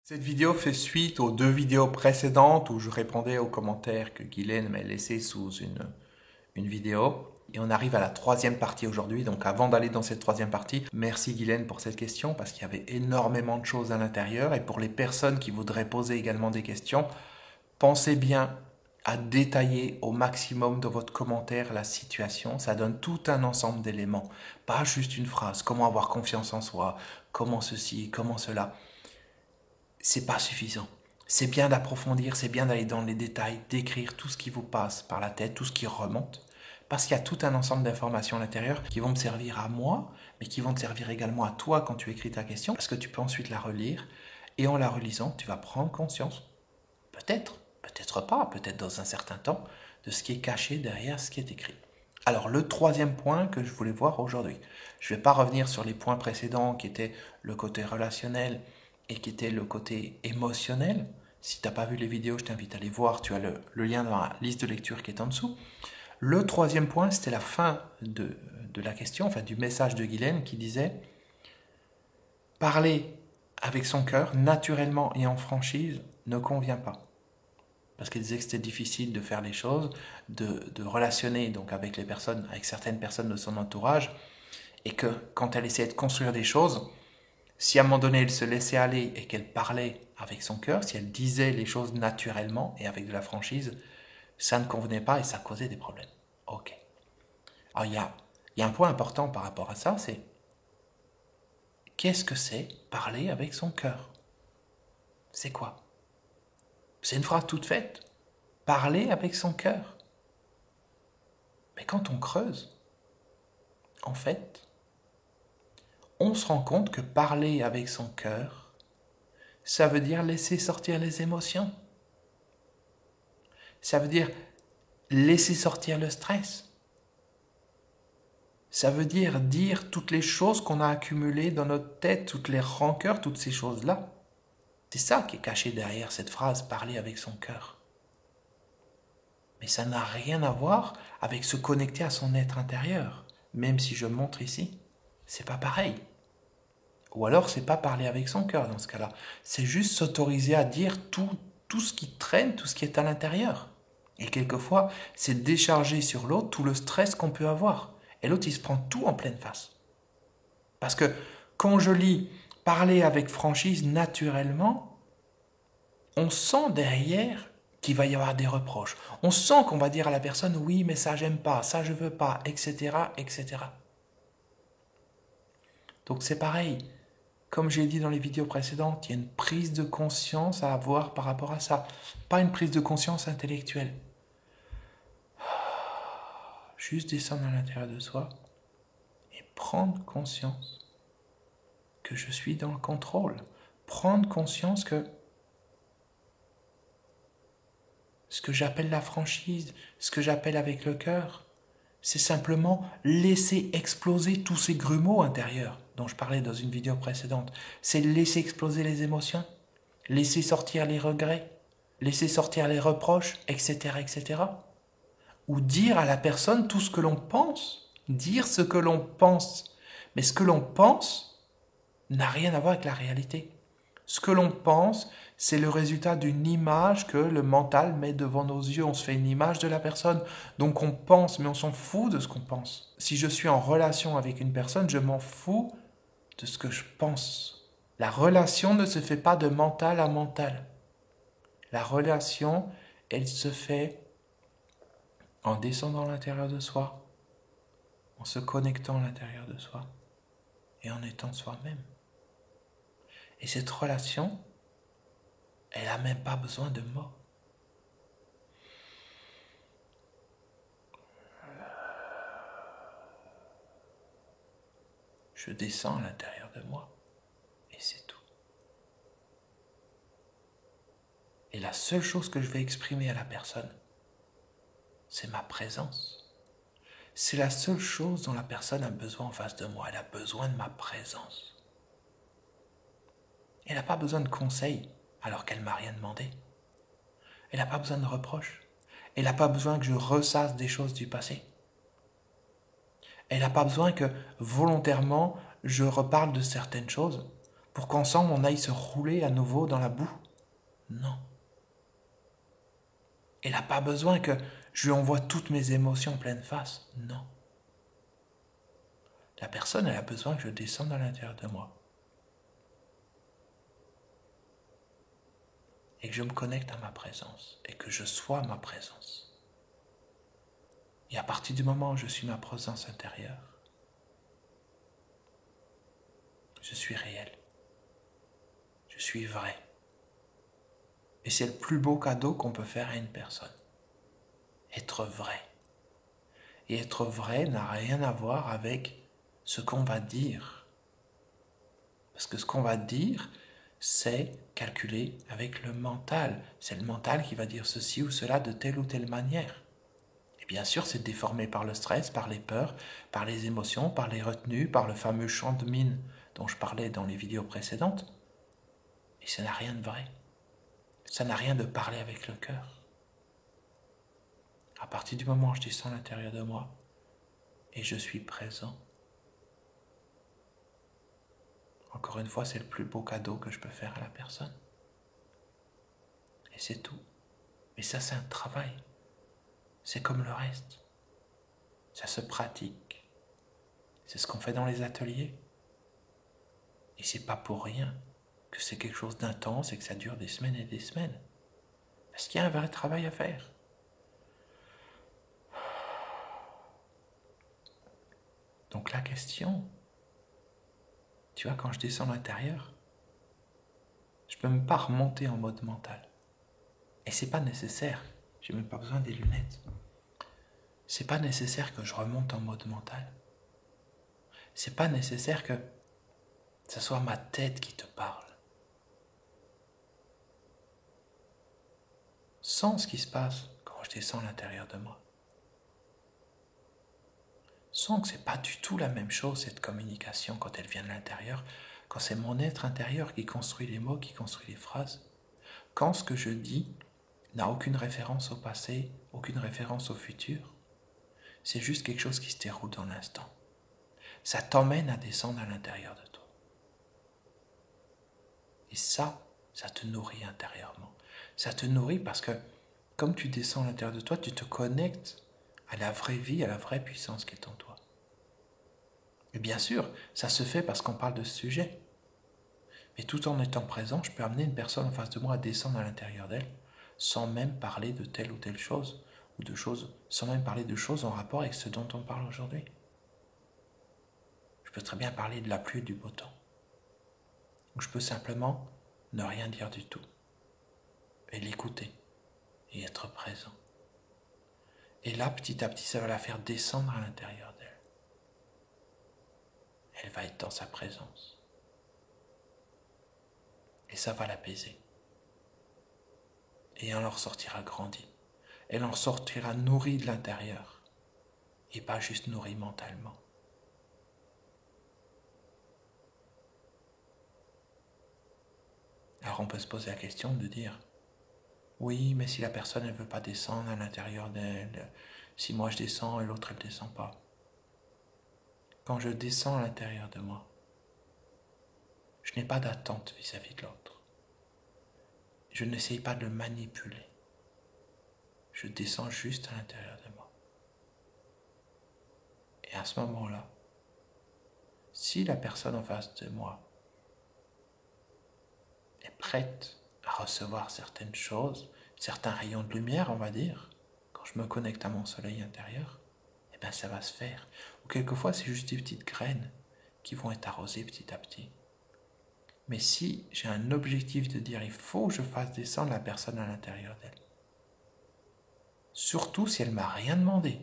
Cette vidéo fait suite aux deux vidéos précédentes où je répondais aux commentaires que Guylaine m'a laissés sous une vidéo. Et on arrive à la troisième partie aujourd'hui. Donc avant d'aller dans cette troisième partie, merci Guylaine pour cette question parce qu'il y avait énormément de choses à l'intérieur. Et pour les personnes qui voudraient poser également des questions, pensez bien à détailler au maximum de votre commentaire la situation. Ça donne tout un ensemble d'éléments, pas juste une phrase. Comment avoir confiance en soi, comment ceci, comment cela. C'est pas suffisant. C'est bien d'approfondir, c'est bien d'aller dans les détails, d'écrire tout ce qui vous passe par la tête, tout ce qui remonte, parce qu'il y a tout un ensemble d'informations à l'intérieur qui vont me servir à moi, mais qui vont te servir également à toi quand tu écris ta question, parce que tu peux ensuite la relire, et en la relisant, tu vas prendre conscience, peut-être, peut-être pas, peut-être dans un certain temps, de ce qui est caché derrière ce qui est écrit. Alors le troisième point que je voulais voir aujourd'hui, je ne vais pas revenir sur les points précédents qui étaient le côté relationnel, et qui était le côté émotionnel. Si tu n'as pas vu les vidéos, je t'invite à les voir. Tu as le lien dans la liste de lecture qui est en dessous. Le troisième point, c'était la fin de la question, enfin du message de Guylaine qui disait parler avec son cœur, naturellement et en franchise, ne convient pas. Parce qu'elle disait que c'était difficile de faire les choses, de relationner donc avec les personnes, avec certaines personnes de son entourage, et que quand elle essayait de construire des choses, si à un moment donné elle se laissait aller et qu'elle parlait avec son cœur, si elle disait les choses naturellement et avec de la franchise, ça ne convenait pas et ça causait des problèmes. Ok. Alors il y a un point important par rapport à ça, c'est qu'est-ce que c'est parler avec son cœur? C'est quoi? C'est une phrase toute faite. Parler avec son cœur. Mais quand on creuse, en fait, on se rend compte que parler avec son cœur, ça veut dire laisser sortir les émotions. Ça veut dire laisser sortir le stress. Ça veut dire toutes les choses qu'on a accumulées dans notre tête, toutes les rancœurs, toutes ces choses-là. C'est ça qui est caché derrière cette phrase, parler avec son cœur. Mais ça n'a rien à voir avec se connecter à son être intérieur. Même si je montre ici, c'est pas pareil. Ou alors c'est pas parler avec son cœur dans ce cas-là. C'est juste s'autoriser à dire tout ce qui traîne, tout ce qui est à l'intérieur. Et quelquefois, c'est décharger sur l'autre tout le stress qu'on peut avoir. Et l'autre, il se prend tout en pleine face. Parce que quand je lis parler avec franchise naturellement, on sent derrière qu'il va y avoir des reproches. On sent qu'on va dire à la personne oui, mais ça j'aime pas, ça je veux pas, etc., etc. Donc c'est pareil. Comme j'ai dit dans les vidéos précédentes, il y a une prise de conscience à avoir par rapport à ça. Pas une prise de conscience intellectuelle. Juste descendre à l'intérieur de soi et prendre conscience que je suis dans le contrôle. Prendre conscience que ce que j'appelle la franchise, ce que j'appelle avec le cœur, c'est simplement laisser exploser tous ces grumeaux intérieurs dont je parlais dans une vidéo précédente. C'est laisser exploser les émotions, laisser sortir les regrets, laisser sortir les reproches, etc., etc. Ou dire à la personne tout ce que l'on pense, dire ce que l'on pense. Mais ce que l'on pense n'a rien à voir avec la réalité. Ce que l'on pense, c'est le résultat d'une image que le mental met devant nos yeux. On se fait une image de la personne. Donc on pense, mais on s'en fout de ce qu'on pense. Si je suis en relation avec une personne, je m'en fous de ce que je pense. La relation ne se fait pas de mental à mental. La relation, elle se fait en descendant à l'intérieur de soi, en se connectant à l'intérieur de soi et en étant soi-même. Et cette relation, elle n'a même pas besoin de mots. Je descends à l'intérieur de moi et c'est tout. Et la seule chose que je vais exprimer à la personne, c'est ma présence. C'est la seule chose dont la personne a besoin en face de moi. Elle a besoin de ma présence. Elle n'a pas besoin de conseils alors qu'elle ne m'a rien demandé. Elle n'a pas besoin de reproches. Elle n'a pas besoin que je ressasse des choses du passé. Elle n'a pas besoin que volontairement je reparle de certaines choses pour qu'ensemble on aille se rouler à nouveau dans la boue? Non. Elle n'a pas besoin que je lui envoie toutes mes émotions en pleine face. Non. La personne, elle a besoin que je descende à l'intérieur de moi. Et que je me connecte à ma présence. Et que je sois ma présence. Et à partir du moment où je suis ma présence intérieure, je suis réel. Je suis vrai. Et c'est le plus beau cadeau qu'on peut faire à une personne. Être vrai. Et être vrai n'a rien à voir avec ce qu'on va dire. Parce que ce qu'on va dire, c'est calculé avec le mental. C'est le mental qui va dire ceci ou cela de telle ou telle manière. Et bien sûr, c'est déformé par le stress, par les peurs, par les émotions, par les retenues, par le fameux champ de mine dont je parlais dans les vidéos précédentes. Et ça n'a rien de vrai. Ça n'a rien de parler avec le cœur. À partir du moment où je descends à l'intérieur de moi et je suis présent, encore une fois, c'est le plus beau cadeau que je peux faire à la personne. Et c'est tout. Mais ça, c'est un travail. C'est comme le reste. Ça se pratique. C'est ce qu'on fait dans les ateliers. Et c'est pas pour rien que c'est quelque chose d'intense et que ça dure des semaines et des semaines. Parce qu'il y a un vrai travail à faire. Donc la question, tu vois, quand je descends à l'intérieur, je peux même pas remonter en mode mental. Et c'est pas nécessaire. J'ai même pas besoin des lunettes. C'est pas nécessaire que je remonte en mode mental. C'est pas nécessaire que ce soit ma tête qui te parle. Sens ce qui se passe quand je descends à l'intérieur de moi. Sens que c'est pas du tout la même chose cette communication quand elle vient de l'intérieur, quand c'est mon être intérieur qui construit les mots, qui construit les phrases. Quand ce que je dis n'a aucune référence au passé, aucune référence au futur, c'est juste quelque chose qui se déroule dans l'instant. Ça t'emmène à descendre à l'intérieur de toi. Et ça te nourrit intérieurement. Ça te nourrit parce que, comme tu descends à l'intérieur de toi, tu te connectes à la vraie vie, à la vraie puissance qui est en toi. Et bien sûr, ça se fait parce qu'on parle de ce sujet. Mais tout en étant présent, je peux amener une personne en face de moi à descendre à l'intérieur d'elle, sans même parler de telle ou telle chose, ou de choses, sans même parler de choses en rapport avec ce dont on parle aujourd'hui. Je peux très bien parler de la pluie et du beau temps. Ou je peux simplement ne rien dire du tout, et l'écouter, et être présent. Et là, petit à petit, ça va la faire descendre à l'intérieur d'elle. Elle va être dans sa présence. Et ça va l'apaiser. Et elle en ressortira grandie. Elle en sortira nourrie de l'intérieur. Et pas juste nourrie mentalement. Alors on peut se poser la question de dire, oui, mais si la personne ne veut pas descendre à l'intérieur d'elle, si moi je descends et l'autre elle ne descend pas. Quand je descends à l'intérieur de moi, je n'ai pas d'attente vis-à-vis de l'autre. Je n'essaye pas de le manipuler. Je descends juste à l'intérieur de moi. Et à ce moment-là, si la personne en face de moi est prête à recevoir certaines choses, certains rayons de lumière, on va dire, quand je me connecte à mon soleil intérieur, eh bien ça va se faire. Ou quelquefois, c'est juste des petites graines qui vont être arrosées petit à petit. Mais si j'ai un objectif de dire il faut que je fasse descendre la personne à l'intérieur d'elle, surtout si elle ne m'a rien demandé.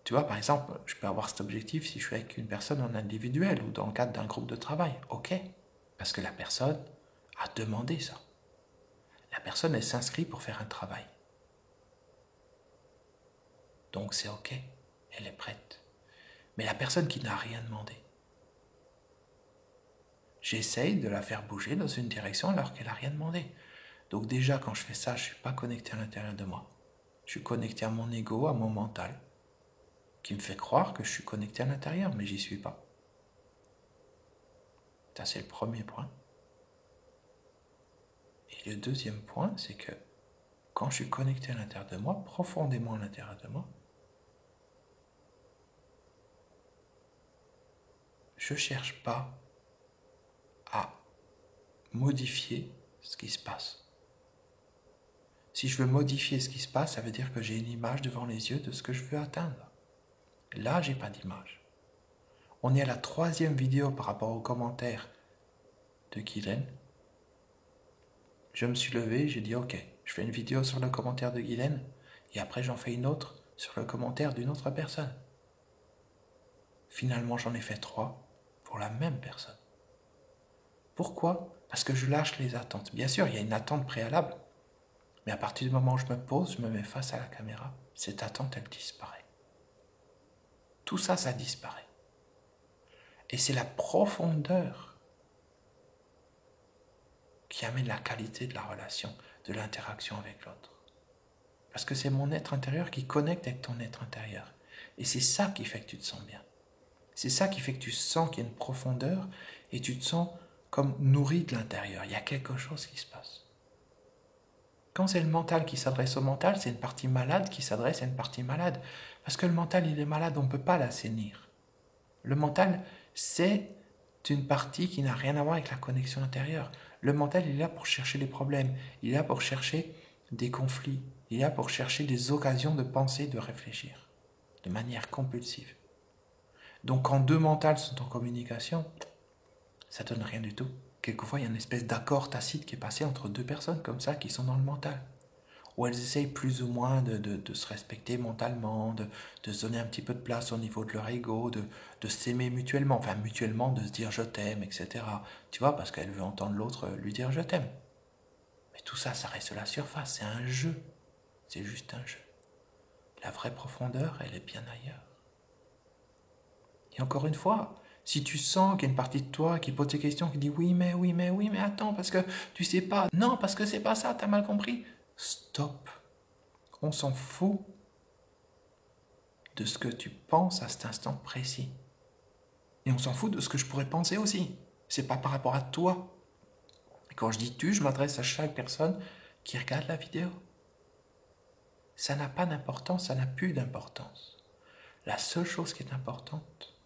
Tu vois, par exemple, je peux avoir cet objectif si je suis avec une personne en individuel ou dans le cadre d'un groupe de travail. Ok, parce que la personne a demandé ça. La personne, elle s'inscrit pour faire un travail. Donc c'est ok, elle est prête. Mais la personne qui n'a rien demandé, j'essaye de la faire bouger dans une direction alors qu'elle n'a rien demandé. Donc déjà, quand je fais ça, je ne suis pas connecté à l'intérieur de moi. Je suis connecté à mon ego, à mon mental, qui me fait croire que je suis connecté à l'intérieur, mais j'y suis pas. Ça, c'est le premier point. Et le deuxième point, c'est que quand je suis connecté à l'intérieur de moi, profondément à l'intérieur de moi, je ne cherche pas à modifier ce qui se passe. Si je veux modifier ce qui se passe, ça veut dire que j'ai une image devant les yeux de ce que je veux atteindre. Là, j'ai pas d'image. On est à la 3e vidéo par rapport aux commentaires de Guylaine. Je me suis levé, j'ai dit ok, je fais une vidéo sur le commentaire de Guylaine et après j'en fais une autre sur le commentaire d'une autre personne. Finalement, j'en ai fait 3 pour la même personne. Pourquoi? Parce que je lâche les attentes. Bien sûr, il y a une attente préalable, mais à partir du moment où je me pose, je me mets face à la caméra, cette attente, elle disparaît. Tout ça, ça disparaît. Et c'est la profondeur qui amène la qualité de la relation, de l'interaction avec l'autre. Parce que c'est mon être intérieur qui connecte avec ton être intérieur. Et c'est ça qui fait que tu te sens bien. C'est ça qui fait que tu sens qu'il y a une profondeur et tu te sens comme nourri de l'intérieur. Il y a quelque chose qui se passe. Quand c'est le mental qui s'adresse au mental, c'est une partie malade qui s'adresse à une partie malade. Parce que le mental, il est malade, on ne peut pas l'assainir. Le mental, c'est une partie qui n'a rien à voir avec la connexion intérieure. Le mental, il est là pour chercher des problèmes, il est là pour chercher des conflits, il est là pour chercher des occasions de penser, de réfléchir, de manière compulsive. Donc quand 2 mentales sont en communication, ça donne rien du tout. Quelquefois, il y a une espèce d'accord tacite qui est passé entre 2 personnes comme ça qui sont dans le mental. Où elles essayent plus ou moins de se respecter mentalement, de se donner un petit peu de place au niveau de leur ego, de s'aimer mutuellement, enfin mutuellement de se dire je t'aime, etc. Tu vois, parce qu'elle veut entendre l'autre lui dire je t'aime. Mais tout ça, ça reste sur la surface, c'est un jeu. C'est juste un jeu. La vraie profondeur, elle est bien ailleurs. Et encore une fois, si tu sens qu'il y a une partie de toi qui pose des questions, qui dit oui, mais attends, parce que tu sais pas. Non, parce que c'est pas ça, t'as mal compris. Stop. On s'en fout de ce que tu penses à cet instant précis. Et on s'en fout de ce que je pourrais penser aussi. C'est pas par rapport à toi. Et quand je dis tu, je m'adresse à chaque personne qui regarde la vidéo. Ça n'a pas d'importance, ça n'a plus d'importance. La seule chose qui est importante,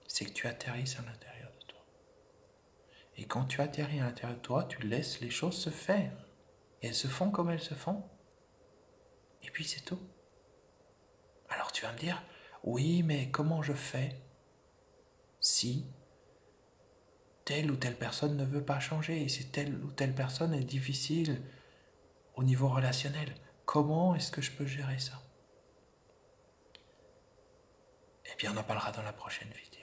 c'est que tu atterrisses à l'intérieur de toi. Et quand tu atterris à l'intérieur de toi, tu laisses les choses se faire. Et elles se font comme elles se font. Et puis c'est tout. Alors tu vas me dire, oui, mais comment je fais si telle ou telle personne ne veut pas changer, et si telle ou telle personne est difficile au niveau relationnel? Comment est-ce que je peux gérer ça? Eh bien, on en parlera dans la prochaine vidéo.